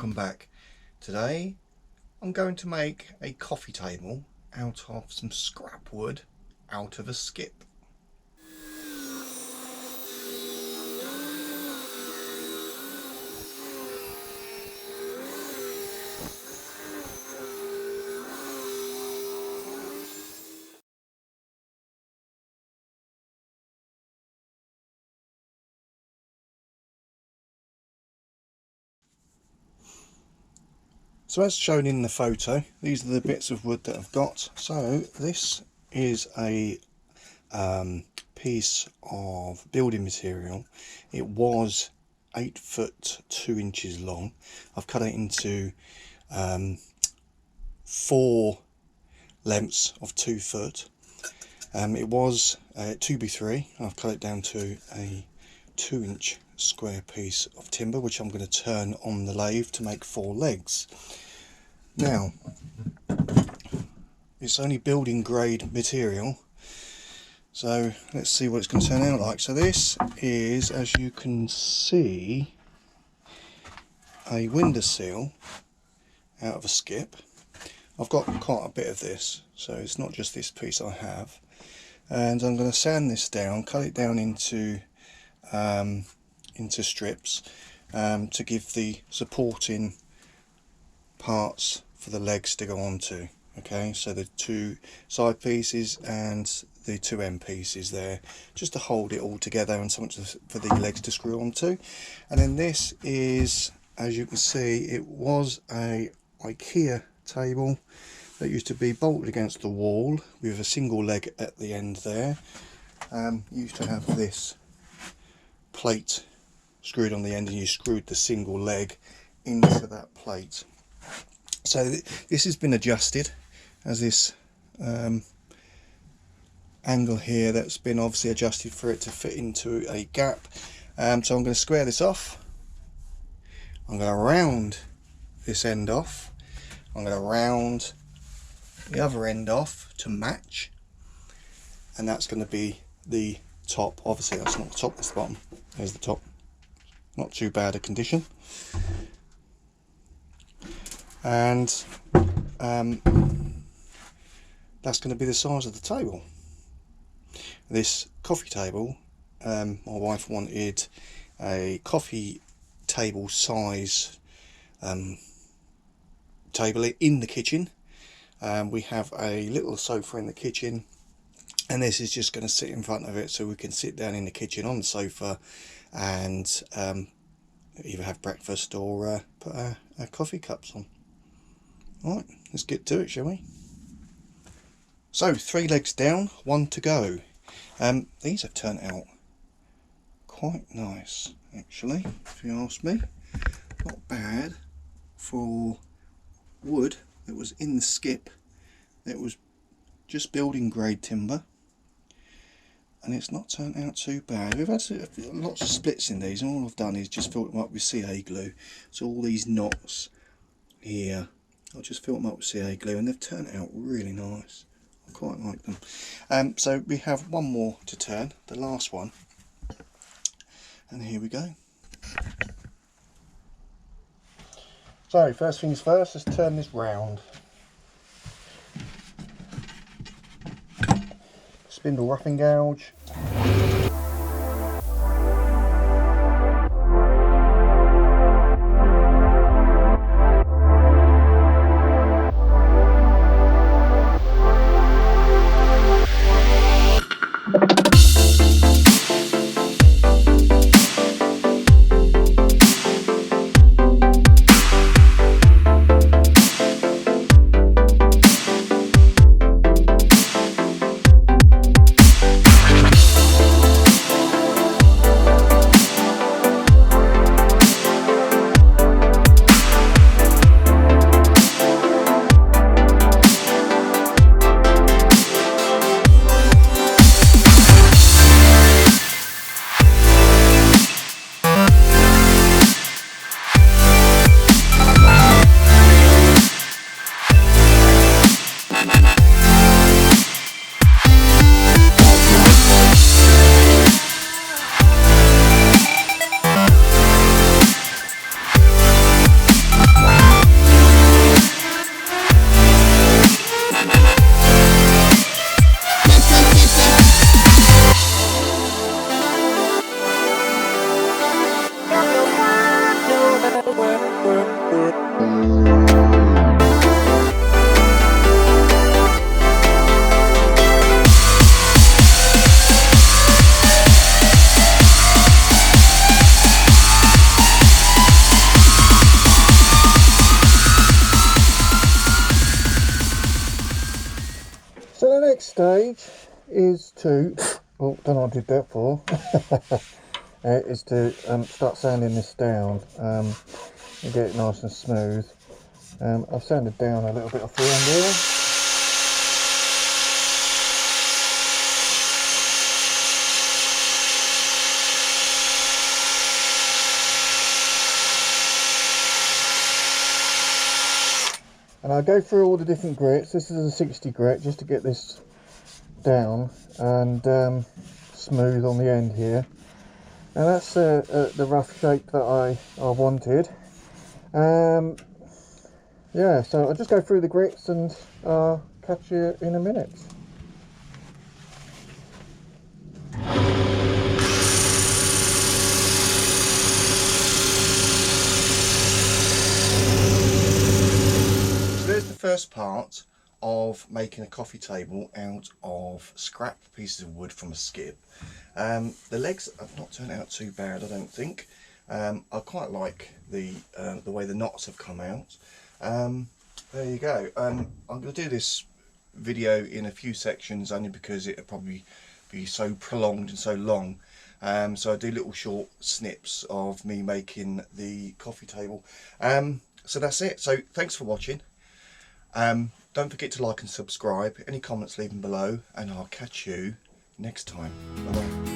welcome back. Today I'm going to make a coffee table out of some scrap wood out of a skip. So as shown in the photo, these are the bits of wood that I've got. So this is a piece of building material. It was 8 foot 2 inches long. I've cut it into 4 lengths of 2 foot. It was 2x3. I've cut it down to a 2-inch square piece of timber, which I'm going to turn on the lathe to make 4 legs. Now, it's only building grade material, so let's see what it's going to turn out like. So this is, as you can see, a windowsill out of a skip. I've got quite a bit of this, so it's not just this piece I have. And I'm going to sand this down, cut it down into strips to give the supporting parts for the legs to go onto. Okay, so the 2 side pieces and the 2 end pieces there, just to hold it all together and something for the legs to screw onto. And then this is, as you can see, it was a IKEA table that used to be bolted against the wall with a single leg at the end there. Used to have this plate screwed on the end, and you screwed the single leg into that plate. So this has been adjusted as this angle here that's been obviously adjusted for it to fit into a gap. So I'm going to square this off. I'm going to round this end off. I'm going to round the other end off to match, and that's going to be the top. Obviously that's not the top, that's the bottom. There's the top. Not too bad a condition. And that's going to be the size of the table. This coffee table, my wife wanted a coffee table size table in the kitchen. We have a little sofa in the kitchen, and this is just going to sit in front of it, so we can sit down in the kitchen on the sofa and either have breakfast or put our coffee cups on. Right, let's get to it, shall we? So 3 legs down, 1 to go. These have turned out quite nice, actually, if you ask me. Not bad for wood that was in the skip. It was just building grade timber, and it's not turned out too bad. We've had lots of splits in these, and all I've done is just filled them up with CA glue. So all these knots here, I'll just fill them up with CA glue, and they've turned out really nice. I quite like them. So we have one more to turn, the last one, and here we go. So first things first, let's turn this round. Spindle roughing gouge. stage is to, oh, don't know what I did that for, is to start sanding this down and get it nice and smooth. I've sanded down a little bit off the end here. And I go through all the different grits. This is a 60 grit just to get this down and smooth on the end here. And that's the rough shape that I wanted. Yeah, so I'll just go through the grits and I'll catch you in a minute. So there's the first part of making a coffee table out of scrap pieces of wood from a skip. The legs have not turned out too bad, I don't think. I quite like the way the knots have come out. There you go. I'm going to do this video in a few sections only because it'll probably be so prolonged and so long. So I do little short snips of me making the coffee table. So that's it. So thanks for watching. Don't forget to like and subscribe. Any comments, leave them below, and I'll catch you next time. Bye bye.